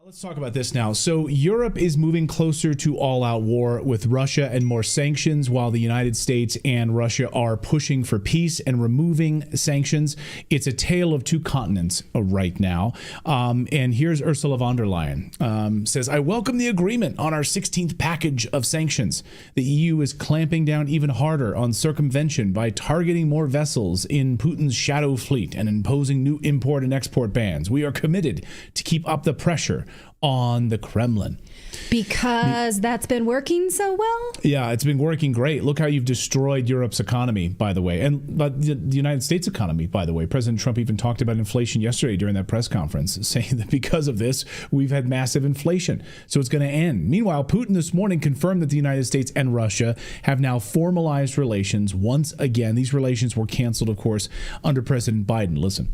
Let's talk about this now. So Europe is moving closer to all-out war with Russia and more sanctions, while the United States and Russia are pushing for peace and removing sanctions. It's a tale of two continents right now. And here's Ursula von der Leyen. Says, I welcome the agreement on our 16th package of sanctions. The EU is clamping down even harder on circumvention by targeting more vessels in Putin's shadow fleet and imposing new import and export bans. We are committed to keep up the pressure on the Kremlin. Because that's been working so well? Yeah, it's been working great. Look how you've destroyed Europe's economy, by the way, and the United States economy, by the way. President Trump even talked about inflation yesterday during that press conference, saying that because of this, we've had massive inflation. So it's going to end. Meanwhile, Putin this morning confirmed that the United States and Russia have now formalized relations once again. These relations were canceled, of course, under President Biden. Listen.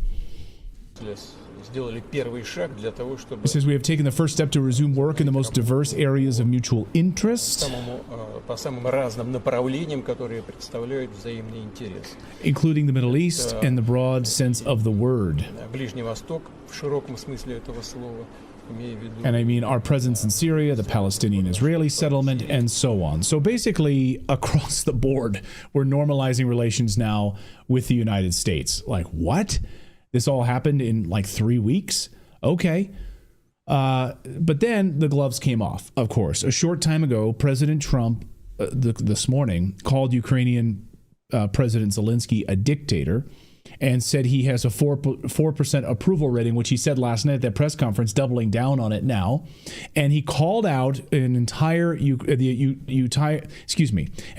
It says we have taken the first step to resume work in the most diverse areas of mutual interest, including the Middle East and the broad sense of the word. And I mean our presence in Syria, the Palestinian-Israeli settlement, and so on. So basically, across the board, we're normalizing relations now with the United States. Like, what? This all happened in like 3 weeks? Okay. But then the gloves came off, of course. A short time ago, President Trump, this morning, called Ukrainian President Zelensky a dictator and said he has a 4% approval rating, which he said last night at that press conference, doubling down on it now. And he called out and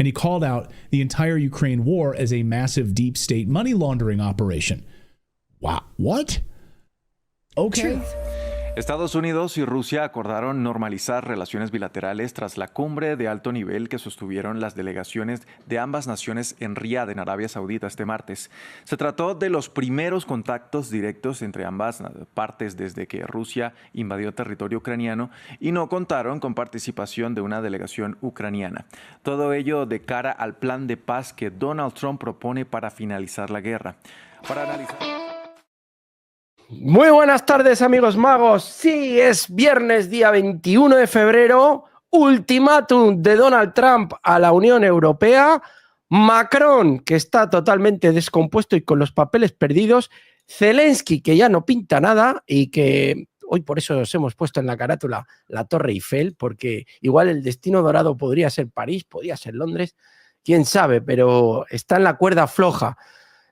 he called out the entire Ukraine war as a massive deep state money laundering operation. Wow. What? Okay. Estados Unidos y Rusia acordaron normalizar relaciones bilaterales tras la cumbre de alto nivel que sostuvieron las delegaciones de ambas naciones en Riad, en Arabia Saudita, este martes. Se trató de los primeros contactos directos entre ambas partes desde que Rusia invadió territorio ucraniano y no contaron con participación de una delegación ucraniana. Todo ello de cara al plan de paz que Donald Trump propone para finalizar la guerra. Para analizar... Muy buenas tardes, amigos magos. Sí, es viernes, día 21 de febrero, ultimátum de Donald Trump a la Unión Europea, Macron, que está totalmente descompuesto y con los papeles perdidos, Zelensky, que ya no pinta nada y que hoy por eso os hemos puesto en la carátula la Torre Eiffel, porque igual el destino dorado podría ser París, podría ser Londres, quién sabe, pero está en la cuerda floja.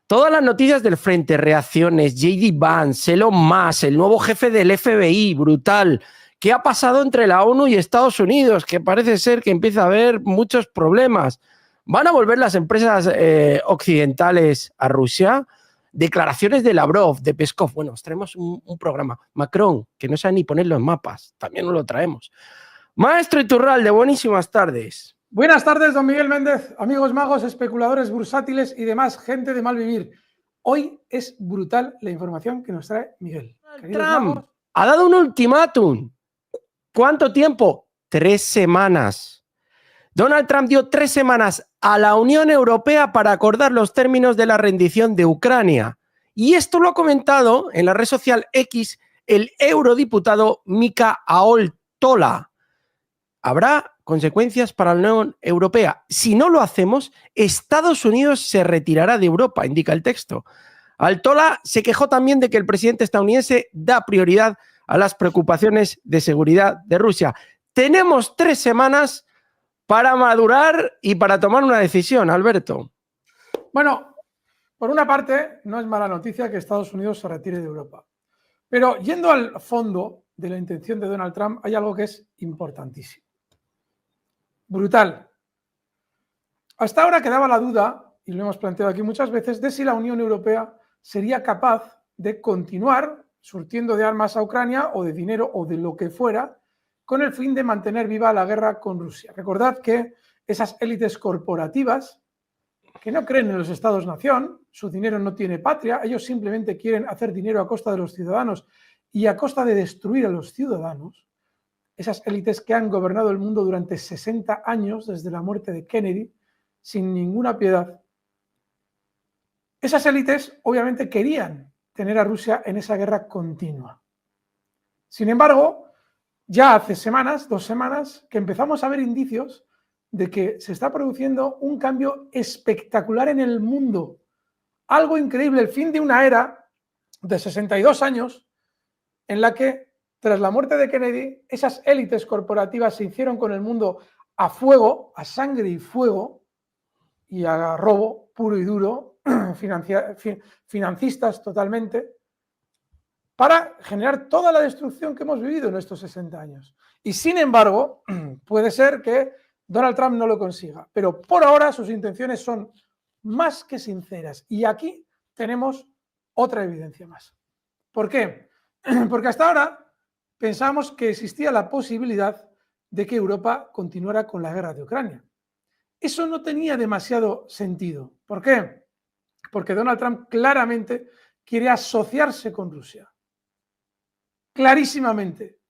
Todas las noticias del frente, reacciones, J.D. Vance, Elon Musk, el nuevo jefe del FBI, brutal. ¿Qué ha pasado entre la ONU y Estados Unidos? Que parece ser que empieza a haber muchos problemas. ¿Van a volver las empresas occidentales a Rusia? Declaraciones de Lavrov, de Peskov. Bueno, os traemos un programa. Macron, que no sabe ni poner los mapas. También nos lo traemos. Maestro Iturralde, buenísimas tardes. Buenas tardes, don Miguel Méndez, amigos magos, especuladores bursátiles y demás gente de mal vivir. Hoy es brutal la información que nos trae Miguel. Trump ha dado un ultimátum. ¿Cuánto tiempo? 3 semanas. Donald Trump dio 3 semanas a la Unión Europea para acordar los términos de la rendición de Ucrania. Y esto lo ha comentado en la red social X el eurodiputado Mika Aol-Tola. Habrá consecuencias para la Unión Europea. Si no lo hacemos, Estados Unidos se retirará de Europa, indica el texto. Altola se quejó también de que el presidente estadounidense da prioridad a las preocupaciones de seguridad de Rusia. Tenemos 3 semanas para madurar y para tomar una decisión, Alberto. Bueno, por una parte, no es mala noticia que Estados Unidos se retire de Europa. Pero yendo al fondo de la intención de Donald Trump, hay algo que es importantísimo. Brutal. Hasta ahora quedaba la duda, y lo hemos planteado aquí muchas veces, de si la Unión Europea sería capaz de continuar surtiendo de armas a Ucrania o de dinero o de lo que fuera con el fin de mantener viva la guerra con Rusia. Recordad que esas élites corporativas que no creen en los estados-nación, su dinero no tiene patria, ellos simplemente quieren hacer dinero a costa de los ciudadanos y a costa de destruir a los ciudadanos. Esas élites que han gobernado el mundo durante 60 años desde la muerte de Kennedy, sin ninguna piedad. Esas élites obviamente querían tener a Rusia en esa guerra continua. Sin embargo, ya hace semanas, 2 semanas, que empezamos a ver indicios de que se está produciendo un cambio espectacular en el mundo. Algo increíble, el fin de una era de 62 años en la que, tras la muerte de Kennedy, esas élites corporativas se hicieron con el mundo a fuego, a sangre y fuego, y a robo puro y duro, financistas totalmente, para generar toda la destrucción que hemos vivido en estos 60 años. Y sin embargo, puede ser que Donald Trump no lo consiga, pero por ahora sus intenciones son más que sinceras. Y aquí tenemos otra evidencia más. ¿Por qué? Porque hasta ahora pensábamos que existía la posibilidad de que Europa continuara con la guerra de Ucrania. Eso no tenía demasiado sentido. ¿Por qué? Porque Donald Trump claramente quiere asociarse con Rusia. Clarísimamente.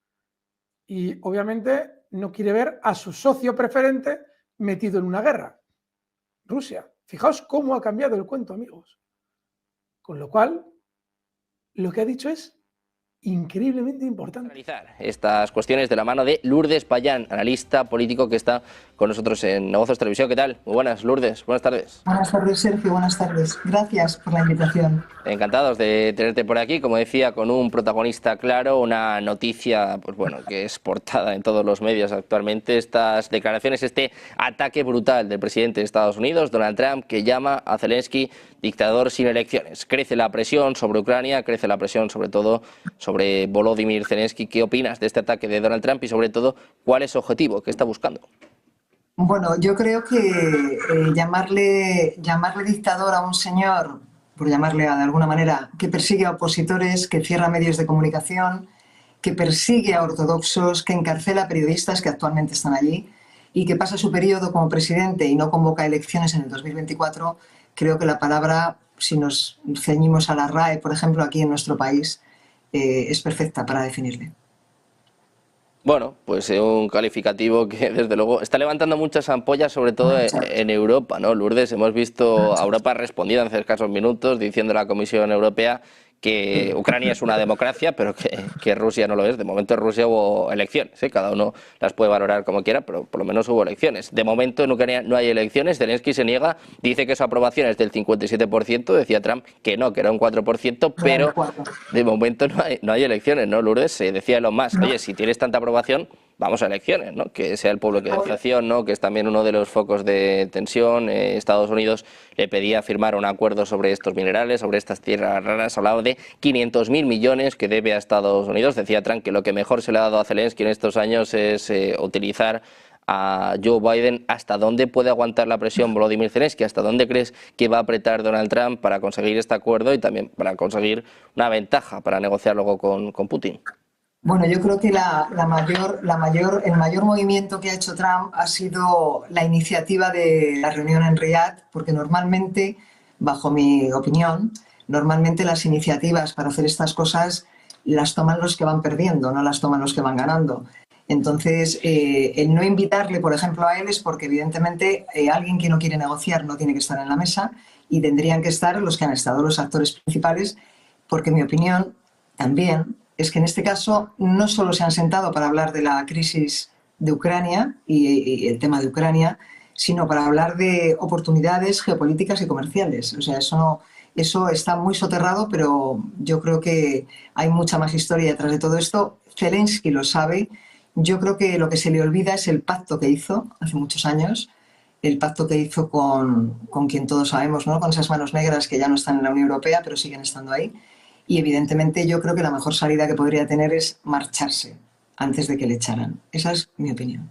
Y obviamente no quiere ver a su socio preferente metido en una guerra. Rusia. Fijaos cómo ha cambiado el cuento, amigos. Con lo cual, lo que ha dicho es increíblemente importante. Analizar estas cuestiones de la mano de Lourdes Payán, analista político que está con nosotros en Negocios Televisión. ¿Qué tal? Muy buenas, Lourdes. Buenas tardes. Buenas tardes, Sergio. Buenas tardes. Gracias por la invitación. Encantados de tenerte por aquí, como decía, con un protagonista claro, una noticia, pues bueno, que es portada en todos los medios actualmente, estas declaraciones, este ataque brutal del presidente de Estados Unidos, Donald Trump, que llama a Zelensky dictador sin elecciones. Crece la presión sobre Ucrania, crece la presión sobre todo sobre Volodymyr Zelensky. ¿Qué opinas de este ataque de Donald Trump y sobre todo cuál es su objetivo, qué está buscando? Bueno, yo creo que llamarle dictador a un señor, por llamarle de alguna manera, que persigue a opositores, que cierra medios de comunicación, que persigue a ortodoxos, que encarcela a periodistas que actualmente están allí y que pasa su periodo como presidente y no convoca elecciones en el 2024, creo que la palabra, si nos ceñimos a la RAE, por ejemplo, aquí en nuestro país, es perfecta para definirle. Bueno, pues un calificativo que desde luego está levantando muchas ampollas, sobre todo en Europa, ¿no, Lourdes? Hemos visto a Europa respondido hace escasos minutos diciendo a la Comisión Europea que Ucrania es una democracia, pero que Rusia no lo es. De momento en Rusia hubo elecciones, ¿eh? Cada uno las puede valorar como quiera, pero por lo menos hubo elecciones. De momento en Ucrania no hay elecciones, Zelensky se niega, dice que su aprobación es del 57%, decía Trump que no, que era un 4%, pero de momento no hay elecciones, ¿no, Lourdes? Se decía Elon Musk, oye, si tienes tanta aprobación, vamos a elecciones, ¿no? Que sea el pueblo que dé inflación, ¿no? Que es también uno de los focos de tensión. Estados Unidos le pedía firmar un acuerdo sobre estos minerales, sobre estas tierras raras. Hablaba de 500.000 millones que debe a Estados Unidos. Decía Trump que lo que mejor se le ha dado a Zelensky en estos años es utilizar a Joe Biden. ¿Hasta dónde puede aguantar la presión Volodymyr Zelensky? ¿Hasta dónde crees que va a apretar Donald Trump para conseguir este acuerdo y también para conseguir una ventaja para negociar luego con Putin? Bueno, yo creo que el mayor movimiento que ha hecho Trump ha sido la iniciativa de la reunión en Riad, porque normalmente, bajo mi opinión, normalmente las iniciativas para hacer estas cosas las toman los que van perdiendo, no las toman los que van ganando. Entonces, el no invitarle, por ejemplo, a él es porque evidentemente alguien que no quiere negociar no tiene que estar en la mesa y tendrían que estar los que han estado, los actores principales, porque mi opinión también es que en este caso no solo se han sentado para hablar de la crisis de Ucrania y el tema de Ucrania, sino para hablar de oportunidades geopolíticas y comerciales. O sea, eso está muy soterrado, pero yo creo que hay mucha más historia detrás de todo esto. Zelensky lo sabe. Yo creo que lo que se le olvida es el pacto que hizo hace muchos años, el pacto que hizo con quien todos sabemos, ¿no? Con esas manos negras que ya no están en la Unión Europea, pero siguen estando ahí. Y evidentemente yo creo que la mejor salida que podría tener es marcharse antes de que le echaran. Esa es mi opinión.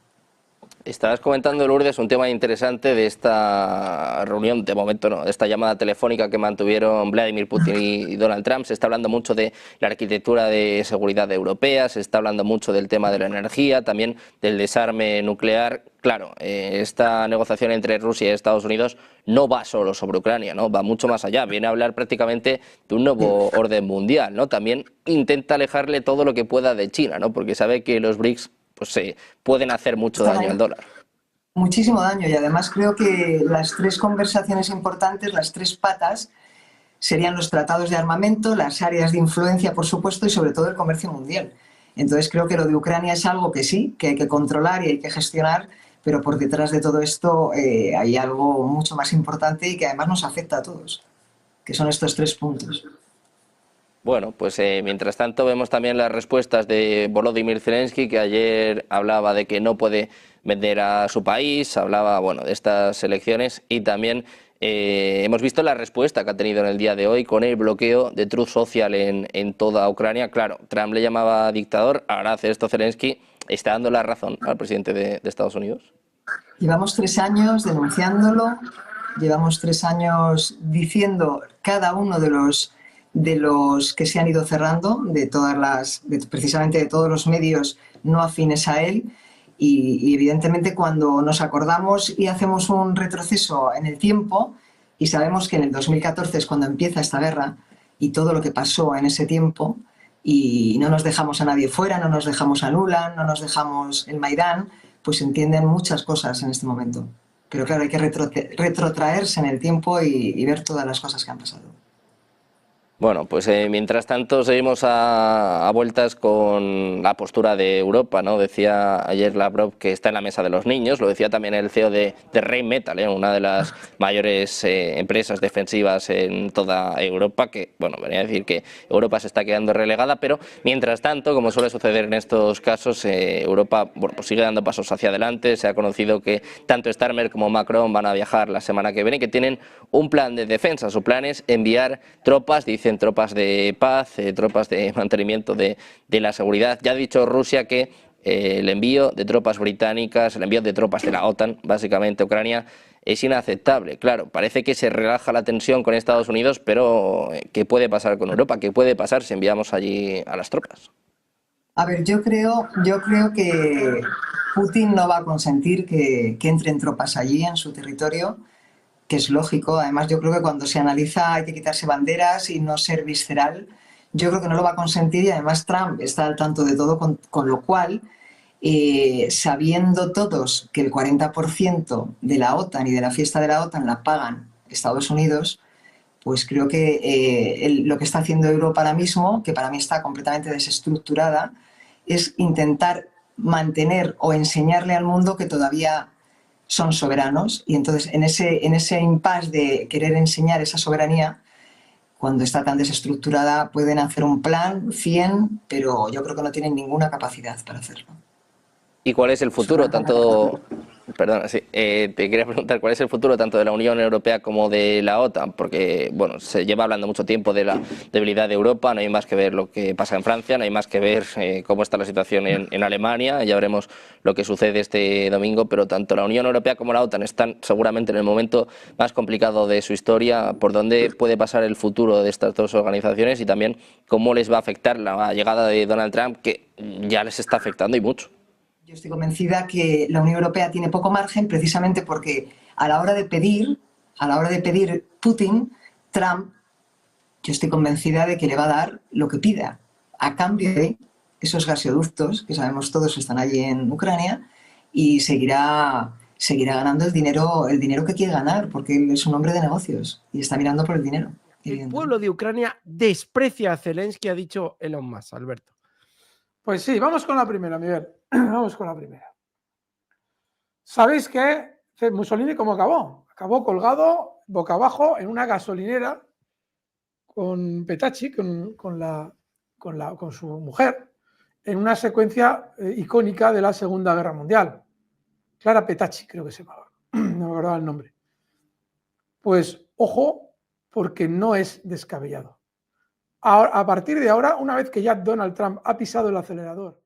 Estabas comentando, Lourdes, un tema interesante de esta reunión, de momento no, de esta llamada telefónica que mantuvieron Vladimir Putin y Donald Trump. Se está hablando mucho de la arquitectura de seguridad europea, se está hablando mucho del tema de la energía, también del desarme nuclear. Claro, esta negociación entre Rusia y Estados Unidos no va solo sobre Ucrania, ¿no? Va mucho más allá. Viene a hablar prácticamente de un nuevo orden mundial, ¿no? También intenta alejarle todo lo que pueda de China, ¿no? Porque sabe que los BRICS pues pueden hacer mucho daño al dólar. Muchísimo daño, y además creo que las tres conversaciones importantes, las tres patas, serían los tratados de armamento, las áreas de influencia, por supuesto, y sobre todo el comercio mundial. Entonces creo que lo de Ucrania es algo que sí, que hay que controlar y hay que gestionar, pero por detrás de todo esto hay algo mucho más importante y que además nos afecta a todos, que son estos 3 puntos. Bueno, pues mientras tanto vemos también las respuestas de Volodymyr Zelensky, que ayer hablaba de que no puede vender a su país, hablaba bueno, de estas elecciones y también hemos visto la respuesta que ha tenido en el día de hoy con el bloqueo de Truth Social en toda Ucrania. Claro, Trump le llamaba dictador, ahora hace esto Zelensky, ¿está dando la razón al presidente de Estados Unidos? Llevamos 3 años denunciándolo, llevamos 3 años diciendo cada uno de los que se han ido cerrando, precisamente de todos los medios no afines a él, y evidentemente cuando nos acordamos y hacemos un retroceso en el tiempo y sabemos que en el 2014 es cuando empieza esta guerra y todo lo que pasó en ese tiempo, y no nos dejamos a nadie fuera, no nos dejamos a Nuland, no nos dejamos el Maidán, pues se entienden muchas cosas en este momento. Pero claro, hay que retrotraerse en el tiempo y ver todas las cosas que han pasado. Bueno, pues mientras tanto seguimos a vueltas con la postura de Europa, ¿no? Decía ayer Lavrov que está en la mesa de los niños, lo decía también el CEO de Rheinmetall, una de las mayores empresas defensivas en toda Europa, que bueno, venía a decir que Europa se está quedando relegada, pero mientras tanto, como suele suceder en estos casos, Europa bueno, pues sigue dando pasos hacia adelante. Se ha conocido que tanto Starmer como Macron van a viajar la semana que viene, que tienen un plan de defensa. Su plan es enviar tropas, dicen tropas de paz, tropas de mantenimiento de la seguridad. Ya ha dicho Rusia que el envío de tropas británicas, el envío de tropas de la OTAN, básicamente a Ucrania, es inaceptable. Claro, parece que se relaja la tensión con Estados Unidos, pero ¿qué puede pasar con Europa? ¿Qué puede pasar si enviamos allí a las tropas? A ver, yo creo que Putin no va a consentir que entren tropas allí en su territorio, que es lógico. Además, yo creo que cuando se analiza hay que quitarse banderas y no ser visceral. Yo creo que no lo va a consentir y además Trump está al tanto de todo, con lo cual, sabiendo todos que el 40% de la OTAN y de la fiesta de la OTAN la pagan Estados Unidos, pues creo que lo que está haciendo Europa ahora mismo, que para mí está completamente desestructurada, es intentar mantener o enseñarle al mundo que todavía son soberanos, y entonces en ese impasse de querer enseñar esa soberanía, cuando está tan desestructurada, pueden hacer un plan 100, pero yo creo que no tienen ninguna capacidad para hacerlo. ¿Y cuál es el futuro tanto... Perdona, sí, te quería preguntar cuál es el futuro tanto de la Unión Europea como de la OTAN, porque bueno, se lleva hablando mucho tiempo de la debilidad de Europa, no hay más que ver lo que pasa en Francia, no hay más que ver cómo está la situación en Alemania, ya veremos lo que sucede este domingo, pero tanto la Unión Europea como la OTAN están seguramente en el momento más complicado de su historia. ¿Por dónde puede pasar el futuro de estas dos organizaciones y también cómo les va a afectar la llegada de Donald Trump, que ya les está afectando y mucho? Yo estoy convencida que la Unión Europea tiene poco margen precisamente porque a la hora de pedir Putin, Trump, yo estoy convencida de que le va a dar lo que pida, a cambio de esos gasoductos, que sabemos todos están allí en Ucrania, y seguirá ganando el dinero que quiere ganar, porque él es un hombre de negocios y está mirando por el dinero. El pueblo de Ucrania desprecia a Zelensky, ha dicho Elon Musk, Alberto. Pues sí, vamos con la primera, Miguel. Vamos con la primera. ¿Sabéis que Mussolini cómo acabó? Acabó colgado boca abajo en una gasolinera con Petacci, con su mujer, en una secuencia icónica de la Segunda Guerra Mundial. Clara Petacci, creo que se llamaba. No me acordaba el nombre. Pues ojo, porque no es descabellado. Ahora, a partir de ahora, una vez que ya Donald Trump ha pisado el acelerador